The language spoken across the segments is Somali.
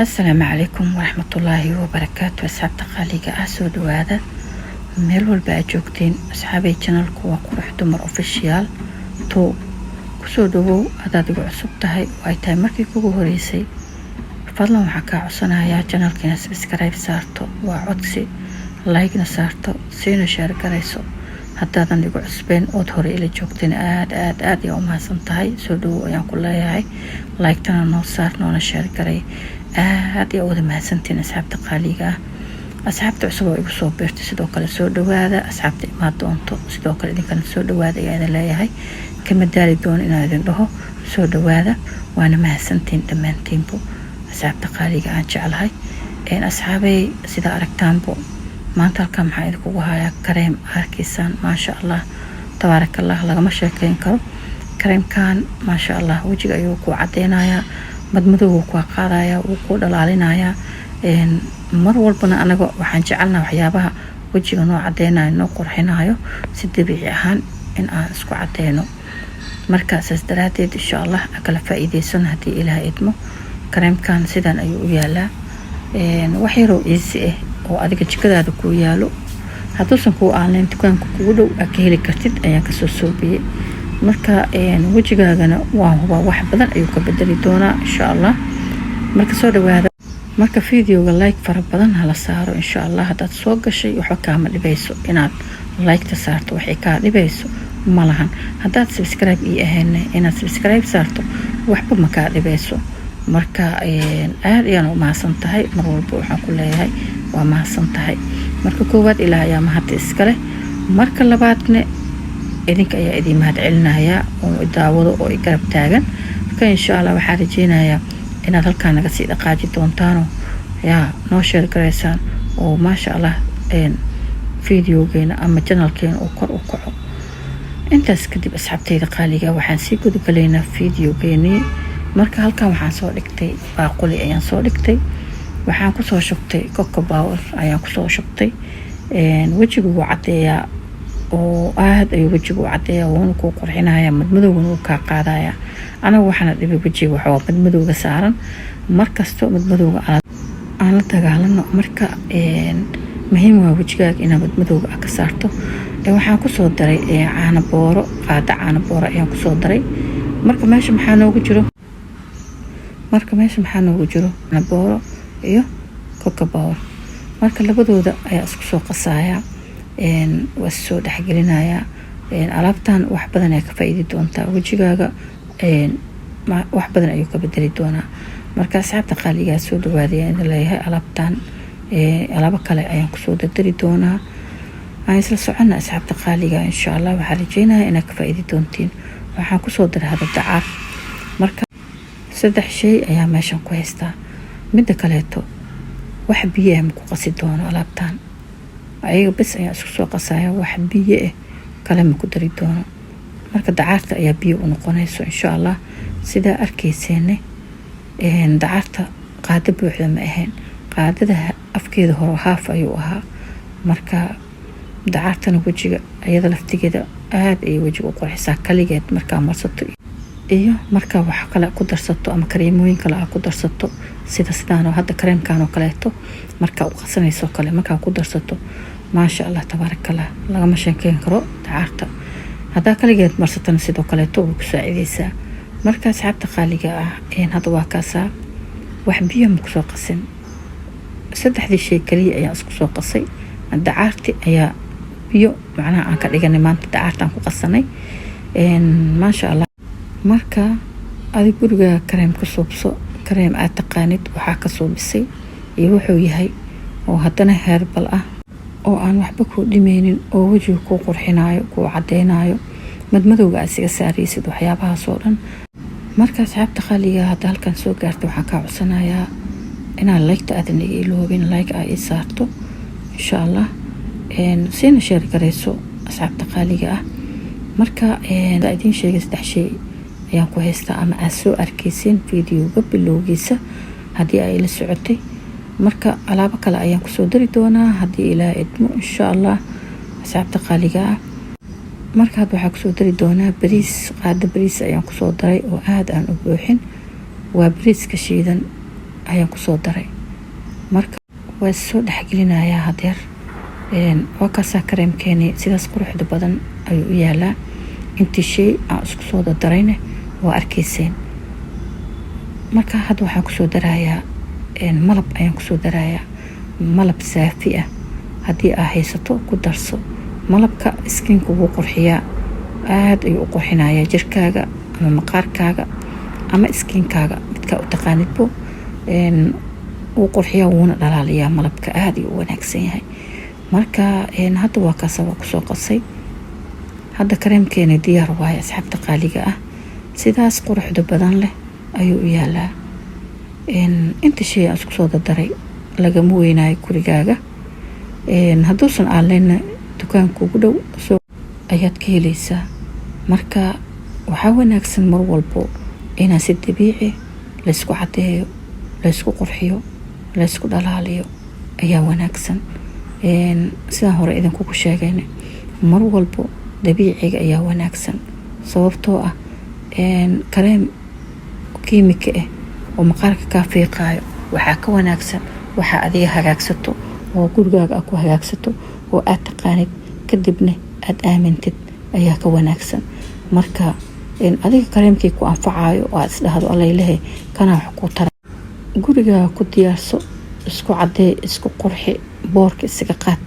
السلام عليكم ورحمة الله وبركاته. أصحابتي قاليقة soo dhawaada meel walba aad joogtiin. asxaabay channelku waa qurux dumar official to kusoo dhawow. hadaad igu cusub tahay oo ay tahay markii kugu horeysay, fadlan waxaan kaa codsanayaa channelka inaad subscribe saarto, waa codsi, like na saarto, siina share garayso. haddaadan igu cusbeen ood hore ila joogteen aad ayaa u mahadsan tahay. soo dhawow ayaan ku leeyahay. like tana noo saar, noona share garay. aad ayaa wada mahadsantiin asxaabta qaaliga ah. asxaabta cusub oo igu soo beertay sidoo kale soo dhawaada. asxaabta imaad doonto sidoo kale idinkana soo dhawaada ayaa idin leeyahay. kama daali doono inaan idin dhaho soo dhawaada. waana mahadsantiin dhammaantiinbo asxaabta qaaliga aan jeclahay. asxaabay sida aragtaanbo maanta halkan maxaa idinkugu hayaa kareem arkiisaan. maasha allah tabaarakallah, lagama sheekeyn karo. kareemkan maasha allah wajiga ayuu ku cadeynayaa, madmadowga ku qaadaya, uu ku dhalaalinayaa. mar walbana anaga waxaan jecelnaa waxyaabaha wajiga noo cadeynayo, noo qurxinayo si dabiici ahaan in aan isku cadeyno. marka saas daraadeed insha allah kala faa'iideysan haddii ilaahay idmo. kareemkan sidan ayuu u yaalaa. wax yaroo easy ah oo adiga jikadaada ku yaalo, hadduusan kuu aaneyn dukaanka kugu dhow aad ka heli kartid ayaan kasoo soobiyey. marka wajigaagana waa huba wax badan ayuu ka bedeli doonaa insha allah. marka soo dhawaada. marka videoga like fara badan hala saaro insha allah. haddaad soo gashay waxba kaama dhibayso inaad like ta saarto, waxay kaa dhibayso ma lahan. haddaad subscribe ii ahayna inaad subscribe saarto waxba ma kaa dhibayso. marka aad ayaan u mahadsan tahay. mar walba waxaan ku leeyahay waa mahadsan tahay. marka koowaad ilaah ayaa mahad iskale. marka labaadna idinka ayaa idin mahad celinayaa oo daawado oo i garab taagan. marka insha allah waxaan rajeynayaa inaad halkaan naga sii dhaqaaji doontaano yaa noo share garaysaan oo maasha allah videogeena ama channelkeena uu kor u kaco. intaas kadib asxaabtayda qaaliga waxaan sii gudagalaynaa videogeenii. marka halkaan waxaan soo dhigtay baaquli ayaan soo dhigtay. waxaan kusoo shubtay coco power ayaan kusoo shubtay. wajigu wuu cadeeyaa oo aad ayuu wajigu u cadeeyaa, wuuna kuu qurxinayaa, madmadowgana wuu kaa qaadayaa. anagu waxaana dhibay wajiga waxaa madmadowga saaran. markasto madmadowga aan la dagaalano. marka muhiim waa wajigaaga inaad madmadowga ka saarto. waxaan kusoo daray caano booro, qaada caano booro ayaan kusoo daray. marka meesha maxaa noogu jiro caano booro iyo coco power. marka labadooda ayaa isku soo qasaaya, waa soo dhexgelinayaa. alaabtan wax badan ayaa ka faa'iidi doontaa wajigaaga, wax badan ayuu ka bedeli doonaa. marka asxaabta qaaligaa soo dhawaadaya in leeyahay alaabtan alaabo kale ayaan kusoo dardari doonaa. aan isla soconna asxaabta qaaliga insha allah. waxaan rajeynayaa inaad ka faa'iidi doontiin. waxaan kusoo daray hada dacar. marka 3 shay ayaa meeshan ku haystaa. midda kaleeto wax biyo ah ma ku qasi doono alaabtan, ayaga bas ayaa isku soo qasaya, wax biyo ah kale ma ku dari doono. marka dacarta ayaa biyo u noqonayso insha allah. sidaa arkayseene dacarta qaado buuxda ma ahayn, qaadada afkeeda hore haaf ayuu ahaa. marka dacartana wajiga ayada laftigeeda aad ay wajiga u qurxisaa kaligeed markaa marsato, iyo markaa wax kale ku darsato ama kareemooyin kale ku darsato sidaan oo hadda kareemkan oo kaleeto markaa u qasanayso kale markaa ku darsato. maasha allah tabaarakallah, lagama sheekeyn karo dacarta. haddaa kaligeed marsatana sidoo kaleeto way ku saacideysaa. marka asxaabta qaaliga ah hadda waa kaasaa wax biyo ma kusoo qasin. 3 shay kaliya ayaan isku soo qasay. dacarti ayaa biyo macnaha aan ka dhiganay maanta, dacartaan ku qasanay. maasha allah. marka adiga guriga kareem ku suubso, kareem aad taqaanid waxaa ka suubisay iyo wuxuu yahay oo haddana herbal ah oo aan waxba ku dhimeynin, oo wajiga ku qurxinayo, ku cadeynayo, madmadowga aad isaga saaraysid, waxyaabahaas oo dhan. marka asxaabta qaaliga hadda halkan soo gaartay waxaan kaa codsanayaa inaad like ta aadan iga iloobin, like aad ii saarto insha allah. siina share garayso asxaabta qaaliga ah. marka idiin sheegay 3 shay ayaan ku haystaa ama aad soo arkaysiin videoga bilowgiisa haddii ay la socotay. marka alaabo kale ayaan kusoo dari doonaa haddii ilaahay idmo insha allah asxaabta qaaliga ah. marka hadda waxaan kusoo dari doonaa bariis, qaado bariis ayaan kusoo daray oo aad aan u buuxin. waa bariiska shiidan ayaan kusoo daray. marka waa soo dhexgelinayaa hadeer. waa kaasaa kareemkeeni sidaas quruxda badan ayuu u yaalaa. intii shay aan isku soo darayna waa arkayseen. marka hadda waxaan kusoo darayaa malab ayaan kusoo darayaa. malab saafi ah haddii aa haysato ku darso. malabka iskiinka wuu qurxiyaa, aad ayuu u qurxinayaa jirkaaga ama maqaarkaaga ama iskiinkaaga midkaa u taqaanidbo. wuu qurxiyaa wuuna dhalaaliyaa. malabka aad ayuu u wanaagsan yahay. marka hadda waa kaasa waa kusoo qasay. hadda kareemkeena diyaar waaye asxaabta qaaliga ah. sidaas quruxda badan leh ayuu u yaalaa. inta shay aan isku soo daray lagama weynaayo gurigaaga. hadduusan aaleyna dukaanka ugu dhow ayaad ka helaysaa. marka waxaa wanaagsan mar walbo inaa si dabiici laysku cadeeyo, laysku qurxiyo, laysku dhalaaliyo ayaa wanaagsan. sidaan hore idinkugu sheegayna mar walbo dabiiciga ayaa wanaagsan. sababtoo ah kareem kiimika ah oo maqaarka kaa fiiqaayo waxaa ka wanaagsan waxaa adiga hagaagsato oo gurigaaga ku hagaagsato oo aad taqaanid kadibna aad aamintid ayaa ka wanaagsan. marka adiga kareemkii ku anfacaayo oo aad isdhahdo allaylehe kana wax ku tara gurigaaga ku diyaarso, isku cadee, isku qurxi, boorka isaga qaad.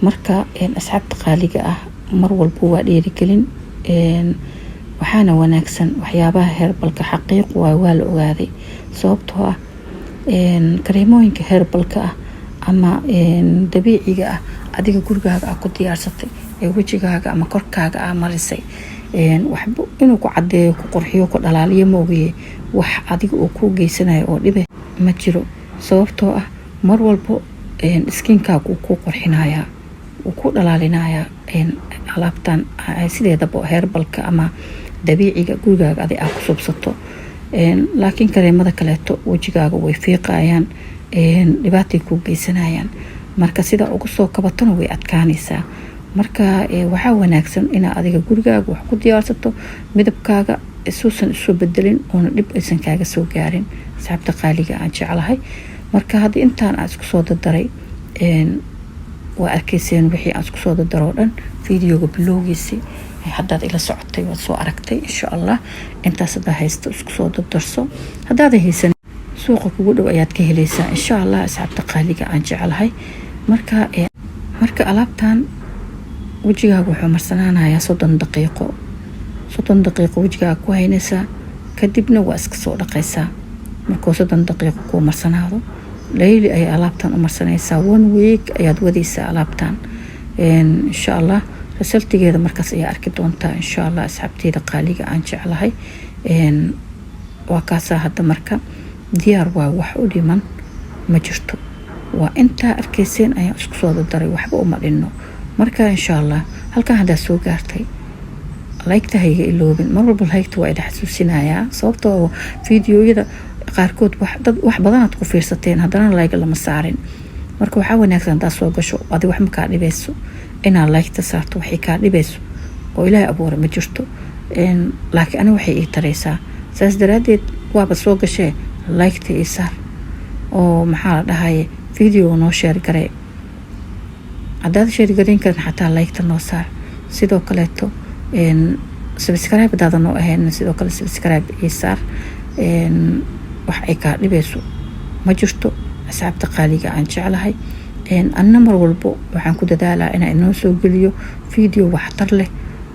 marka asxaabta qaaliga ah mar walbo waa dhiirigelin. waxaana wanaagsan waxyaabaha heerbalka xaqiiq waa la ogaaday. sababtoo ah kareemooyinka heerbalka ah ama dabiiciga ah adiga gurigaaga ku diyaarsatay ee wajigaaga ama korkaaga marisay waxba inuu ku cadeeyo, ku qurxiyo, ku dhalaaliyo moogiye wax adiga uu ku geysanayo oo dhibe ma jiro. sababtoo ah mar walbo iskiinkaaga uu ku qurxinayaa, uu ku dhalaalinayaa. alaabtan sideedaba heerbalka ama dabiiciga gurigaaga adiga ku subsato. laakiin kareemada kaleeto wajigaaga way fiiqayaan, dhibaatay ku geysanayaan. marka sida ugu soo kabatona way adkaanaysaa. marka waxaa wanaagsan in adiga gurigaaga wax ku diyaarsato, midabkaaga isuusan isu bedelin oo dhib aysan kaaga soo gaarin. asxaabta qaaliga aan jeclahay. marka hadda intaan aan isku soo daray waa arkayseen wixii aan isku soo daro dhan fiidiyoga bilowgiisii haddaad ila socotay waad soo aragtay. insha Allah intaas hadda haysto isku soo darso. haddaad haysan suuqa kugu dhow ayaad ka helaysaa insha Allah. asxaabta qaaliga aan jeclahay. marka alaabtan wajigaaga wuxuu marsanaanayaa 30 daqiiqo. 30 daqiiqo wajigaaga ku haynaysaa, kadibna waa iska soo dhaqaysaa. markuu 30 daqiiqo ku marsanaado layli ay alaabtan u marsanaysaa. 1 week ayaad wadaysaa alaabtan. insha Allah resultigeeda markaas ayaa arki doontaa insha Allah. asxaabteyda qaaliga aan jeclahay waa kaasa hadda marka diyaar waa, wax u dhiman ma jirto. waa intaa arkayseen ayaan isku soo daray, waxba uma dhinno. marka insha Allah halkan hadda soo gaartay like-ta hayga iloobin. mar walba like-ta waa xasuusinayaa. sababtoo fiidiyoyada qaarkood wax badan aad ku fiirsateen haddana like lama saarin. marka waxaa wanaagsan taas soo gasho adiga wax ma ka dhibeyso inaad like-ta saarto. waxay ka dhibeyso oo Ilaahay abuuray ma jirto. laakiin ana waxay ii taraysaa. saas daraadeed waaba soo gashay like-ta ii saar oo maxaa la dhahaye video noo share garee. haddaad share gareyn karin xataa like-ta noo saar. sidoo kaleeto subscribe daada noo ahayn sidoo kale subscribe ii saar. wax ay ka dhibeyso ma jirto. asxaabta qaaliga aan jeclahay anna mar walbo waxaan ku dadaalaa inaan inoo soo geliyo video waxtar leh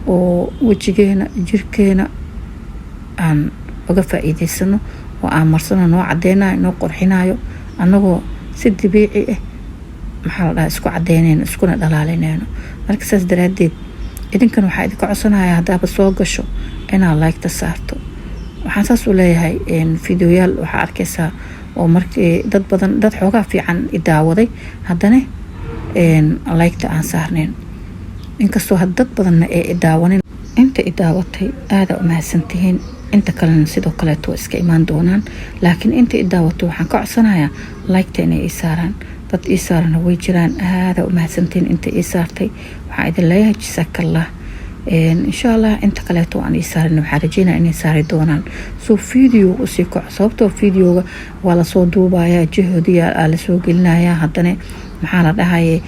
oo wajigeena jirkeena aan uga faa'iideysano oo aan marsano noo cadeynayo, noo qurxinayo annagoo si dabiici ah maxaa la dhahaa isku cadeynayno, iskuna dhalaalinayno. marka saas daraadeed idinkan waxaa idinka codsanayaa haddaaba soo gasho inaad like-ta saarto. waxaan saas u leeyahay fiidiyoyaal waxaa arkaysaa oo markii dad badan dad xoogaa fiican idaawaday haddana like-ta aan saarnayn. inkastoo dad badanna ee idaawanin. inta idaawatay aada u mahadsantihiin. inta kalena sidoo kaleeto iska imaan doonaan. laakiin inta idaawato waxaan ka codsanayaa like-ta inay ii saaraan. dad ii saarana way jiraan. aada u mahadsantihiin inta ii saartay. waxaan idin leeyahay jazakallah. إن شاء الله أنت كليتو أن يسارنا وحرجينا أن يساري دونان سو فيديو وسيكو صوبتو فيديو ولا صودوبا يا جهودية على سوق النايا حدنا محانا دهاي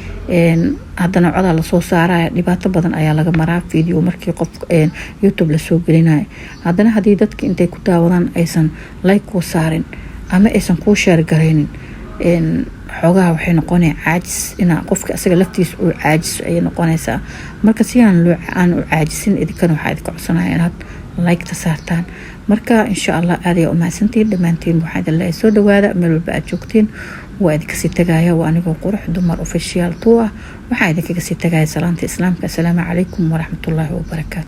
haddana codal la soo saaraya dhibaato badan ayaa laga maraa video markii qof YouTube la soo gelinayo haddana hadii dadka intay ku daawadaan aysan like ku saarin ama aysan ku share gareynin xogaha waxay noqonay caajis ina qofka asaga laftiisa uu caajis ay noqonaysaa marka si aan u caajisin idinkan waxa idin ka codsanayaa inaad like ta saartaan marka insha Allah aad ay u mahadsantiin dhamaantiin waxaad la soo dhawaada meel walba aad joogtiin waa idinka sii tagaaya waa anigoo qurux dumar official 2 waxa idinka sii tagaaya salaanta islaamka assalaamu calaykum wa rahmatullaahi wa barakaatuh